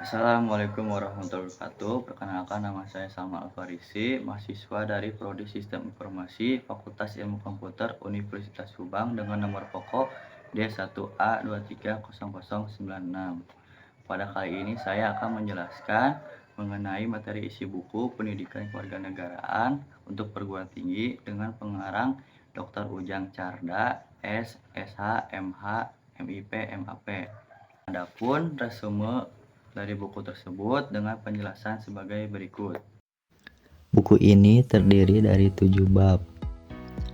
Assalamualaikum warahmatullahi wabarakatuh. Perkenalkan nama saya Salma Alfarisi, mahasiswa dari Prodi Sistem Informasi Fakultas Ilmu Komputer Universitas Subang dengan nomor pokok D1A230096. Pada kali ini saya akan menjelaskan mengenai materi isi buku Pendidikan Kewarganegaraan untuk perguruan tinggi dengan pengarang Dr. Ujang Carda, S, SH, MH, MIP, MAP. Adapun resume dari buku tersebut dengan penjelasan sebagai berikut. Buku ini terdiri dari 7 bab.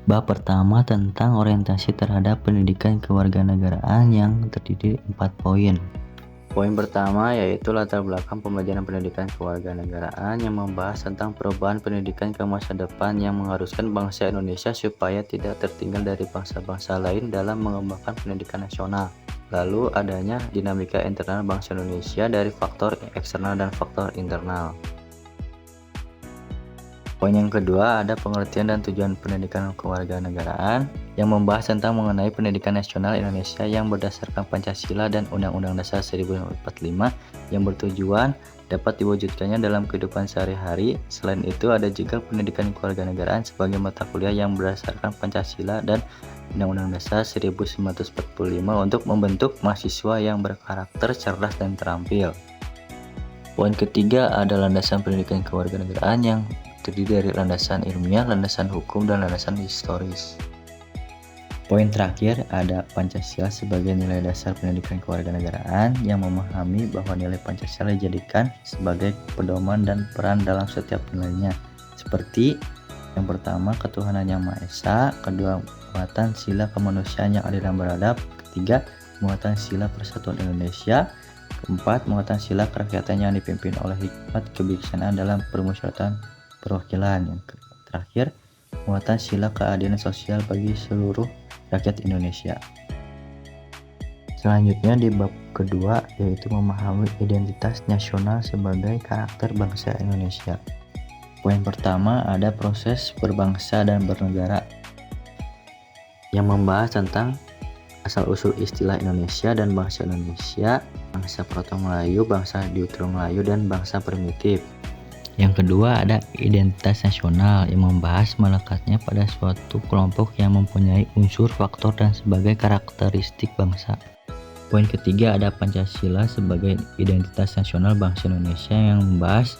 Bab pertama tentang orientasi terhadap pendidikan kewarganegaraan yang terdiri 4 poin. Poin pertama yaitu latar belakang pembelajaran pendidikan kewarganegaraan yang membahas tentang perubahan pendidikan ke masa depan yang mengharuskan bangsa Indonesia supaya tidak tertinggal dari bangsa-bangsa lain dalam mengembangkan pendidikan nasional. Lalu adanya dinamika internal bangsa Indonesia dari faktor eksternal dan faktor internal. Poin yang kedua ada pengertian dan tujuan pendidikan kewarganegaraan yang membahas tentang mengenai pendidikan nasional Indonesia yang berdasarkan Pancasila dan Undang-Undang Dasar 1945 yang bertujuan dapat diwujudkannya dalam kehidupan sehari-hari. Selain itu ada juga pendidikan kewarganegaraan sebagai mata kuliah yang berdasarkan Pancasila dan Undang-Undang Dasar 1945 untuk membentuk mahasiswa yang berkarakter cerdas dan terampil. Poin ketiga ada landasan pendidikan kewarganegaraan yang terdiri dari landasan ilmiah, landasan hukum, dan landasan historis. Poin terakhir ada Pancasila sebagai nilai dasar pendidikan kewarganegaraan yang memahami bahwa nilai Pancasila dijadikan sebagai pedoman dan peran dalam setiap nilainya. Seperti yang pertama, ketuhanan yang Maha Esa, kedua, muatan sila kemanusiaan yang adil dan beradab, ketiga, muatan sila persatuan Indonesia, keempat, muatan sila kerakyatan yang dipimpin oleh hikmat kebijaksanaan dalam permusyawaratan perwakilan. Yang terakhir, muatan sila keadilan sosial bagi seluruh rakyat Indonesia. Selanjutnya di bab kedua yaitu memahami identitas nasional sebagai karakter bangsa Indonesia. Poin pertama ada proses berbangsa dan bernegara yang membahas tentang asal-usul istilah Indonesia dan bangsa Indonesia, bangsa Proto-Melayu, bangsa Deutero-Melayu, dan bangsa primitif. Yang kedua ada identitas nasional yang membahas melekatnya pada suatu kelompok yang mempunyai unsur, faktor, dan sebagai karakteristik bangsa. Poin ketiga ada Pancasila sebagai identitas nasional bangsa Indonesia yang membahas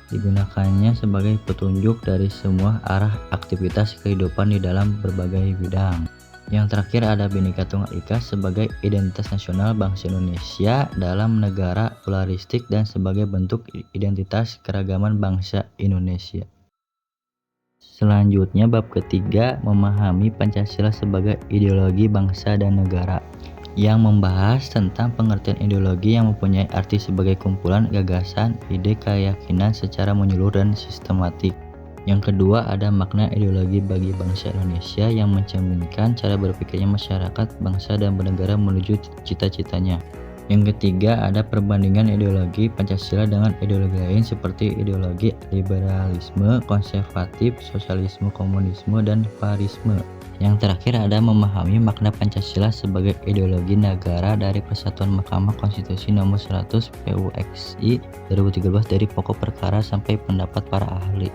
digunakannya sebagai petunjuk dari semua arah aktivitas kehidupan di dalam berbagai bidang. Yang terakhir ada Bhinneka Tunggal Ika sebagai identitas nasional bangsa Indonesia dalam negara pluralistik dan sebagai bentuk identitas keragaman bangsa Indonesia. Selanjutnya bab ketiga memahami Pancasila sebagai ideologi bangsa dan negara yang membahas tentang pengertian ideologi yang mempunyai arti sebagai kumpulan gagasan, ide, keyakinan secara menyeluruh dan sistematik. Yang kedua ada makna ideologi bagi bangsa Indonesia yang mencerminkan cara berpikirnya masyarakat, bangsa, dan bernegara menuju cita-citanya. Yang ketiga ada perbandingan ideologi Pancasila dengan ideologi lain seperti ideologi liberalisme, konservatif, sosialisme, komunisme, dan farisme. Yang terakhir ada memahami makna Pancasila sebagai ideologi negara dari Persatuan Mahkamah Konstitusi nomor 100 PUXI 2013 dari pokok perkara sampai pendapat para ahli.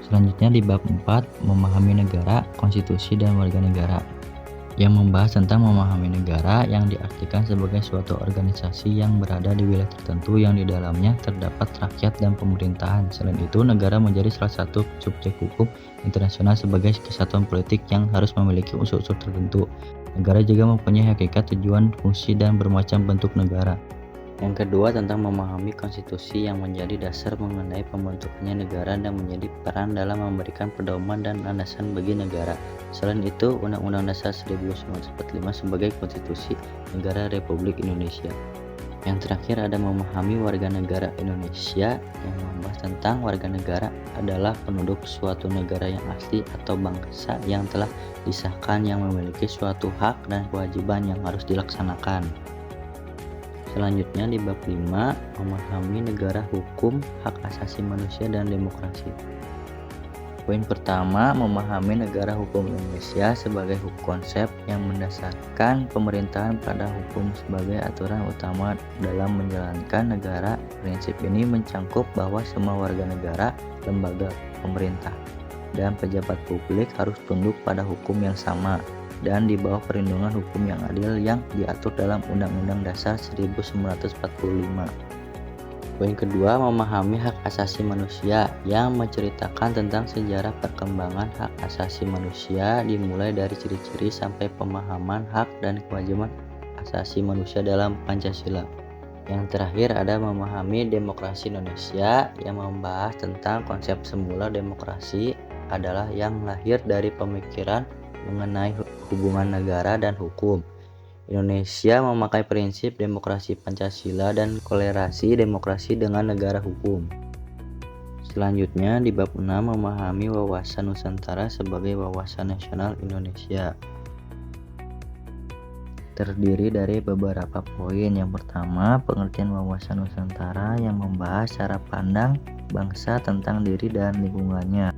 Selanjutnya di bab 4 memahami negara, konstitusi, dan warga negara yang membahas tentang memahami negara yang diartikan sebagai suatu organisasi yang berada di wilayah tertentu yang di dalamnya terdapat rakyat dan pemerintahan. Selain itu, negara menjadi salah satu subjek hukum internasional sebagai kesatuan politik yang harus memiliki unsur-unsur tertentu. Negara juga mempunyai hakikat, tujuan, fungsi, dan bermacam bentuk negara. Yang kedua tentang memahami konstitusi yang menjadi dasar mengenai pembentukannya negara dan menjadi peran dalam memberikan pedoman dan landasan bagi negara. Selain itu, Undang-Undang Dasar 1945 sebagai konstitusi negara Republik Indonesia. Yang terakhir ada memahami warga negara Indonesia yang membahas tentang warga negara adalah penduduk suatu negara yang asli atau bangsa yang telah disahkan yang memiliki suatu hak dan kewajiban yang harus dilaksanakan. Selanjutnya di bab 5 memahami negara hukum, hak asasi manusia, dan demokrasi. Poin pertama, memahami negara hukum Indonesia sebagai konsep yang mendasarkan pemerintahan pada hukum sebagai aturan utama dalam menjalankan negara. Prinsip ini mencangkup bahwa semua warga negara, lembaga pemerintah, dan pejabat publik harus tunduk pada hukum yang sama dan di bawah perlindungan hukum yang adil yang diatur dalam Undang-Undang Dasar 1945. Poin kedua, memahami hak asasi manusia yang menceritakan tentang sejarah perkembangan hak asasi manusia dimulai dari ciri-ciri sampai pemahaman hak dan kewajiban asasi manusia dalam Pancasila. Yang terakhir ada memahami demokrasi Indonesia yang membahas tentang konsep semula demokrasi adalah yang lahir dari pemikiran mengenai hubungan negara dan hukum. Indonesia memakai prinsip demokrasi Pancasila dan kolerasi demokrasi dengan negara hukum. Selanjutnya di bab 6 memahami wawasan Nusantara sebagai wawasan nasional Indonesia. Terdiri dari beberapa poin. Yang pertama, pengertian wawasan Nusantara yang membahas cara pandang bangsa tentang diri dan lingkungannya.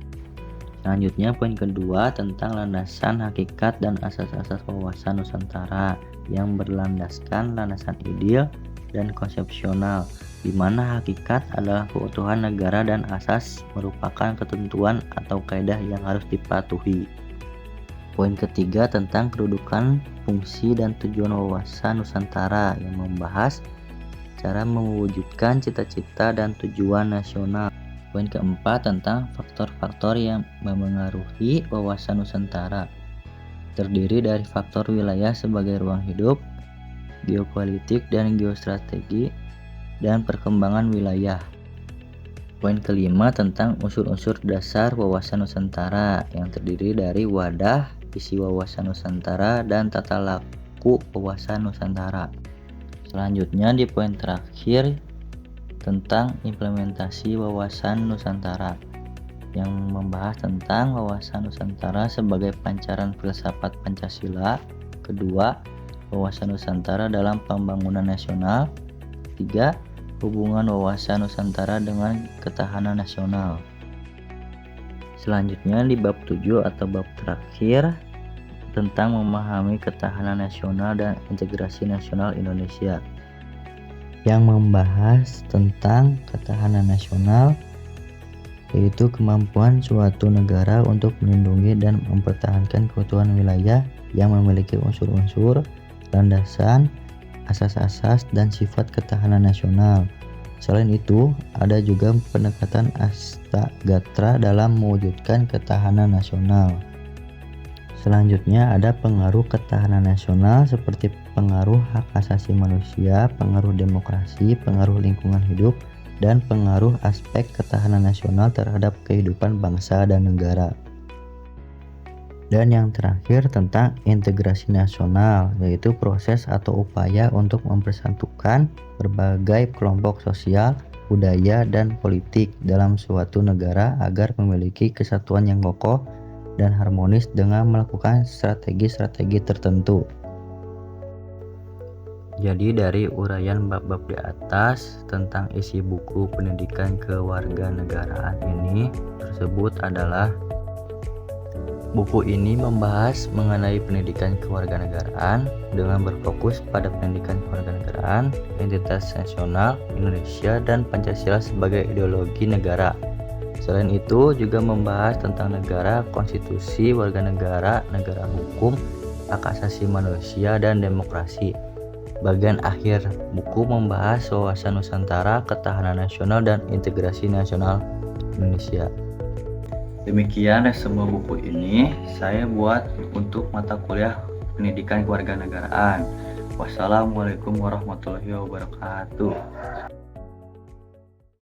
Selanjutnya poin kedua tentang landasan hakikat dan asas-asas wawasan Nusantara yang berlandaskan landasan ideal dan konsepsional, di mana hakikat adalah keutuhan negara dan asas merupakan ketentuan atau kaidah yang harus dipatuhi. Poin ketiga tentang kedudukan, fungsi, dan tujuan wawasan Nusantara yang membahas cara mewujudkan cita-cita dan tujuan nasional. Poin keempat tentang faktor-faktor yang memengaruhi wawasan Nusantara. Terdiri dari faktor wilayah sebagai ruang hidup, geopolitik dan geostrategi, dan perkembangan wilayah. Poin kelima tentang unsur-unsur dasar wawasan Nusantara yang terdiri dari wadah, isi wawasan Nusantara, dan tata laku wawasan Nusantara. Selanjutnya di poin terakhir tentang implementasi wawasan Nusantara yang membahas tentang wawasan Nusantara sebagai pancaran filsafat Pancasila. Kedua, wawasan Nusantara dalam pembangunan nasional. 3. Hubungan wawasan Nusantara dengan ketahanan nasional. Selanjutnya di bab 7 atau bab terakhir tentang memahami ketahanan nasional dan integrasi nasional Indonesia yang membahas tentang ketahanan nasional, yaitu kemampuan suatu negara untuk melindungi dan mempertahankan keutuhan wilayah yang memiliki unsur-unsur, landasan, asas-asas, dan sifat ketahanan nasional. Selain itu, ada juga pendekatan Astagatra dalam mewujudkan ketahanan nasional. Selanjutnya ada pengaruh ketahanan nasional seperti pengaruh hak asasi manusia, pengaruh demokrasi, pengaruh lingkungan hidup, dan pengaruh aspek ketahanan nasional terhadap kehidupan bangsa dan negara. Dan yang terakhir tentang integrasi nasional, yaitu proses atau upaya untuk mempersatukan berbagai kelompok sosial, budaya, dan politik dalam suatu negara agar memiliki kesatuan yang kokoh dan harmonis dengan melakukan strategi-strategi tertentu. Jadi dari uraian bab-bab di atas tentang isi buku pendidikan kewarganegaraan ini tersebut adalah buku ini membahas mengenai pendidikan kewarganegaraan dengan berfokus pada pendidikan kewarganegaraan, identitas nasional Indonesia, dan Pancasila sebagai ideologi negara. Selain itu juga membahas tentang negara, konstitusi, warga negara, negara hukum, hak asasi manusia, dan demokrasi. Bagian akhir buku membahas wawasan Nusantara, ketahanan nasional, dan integrasi nasional Indonesia. Demikian semua buku ini saya buat untuk mata kuliah pendidikan kewarganegaraan. Wassalamualaikum warahmatullahi wabarakatuh.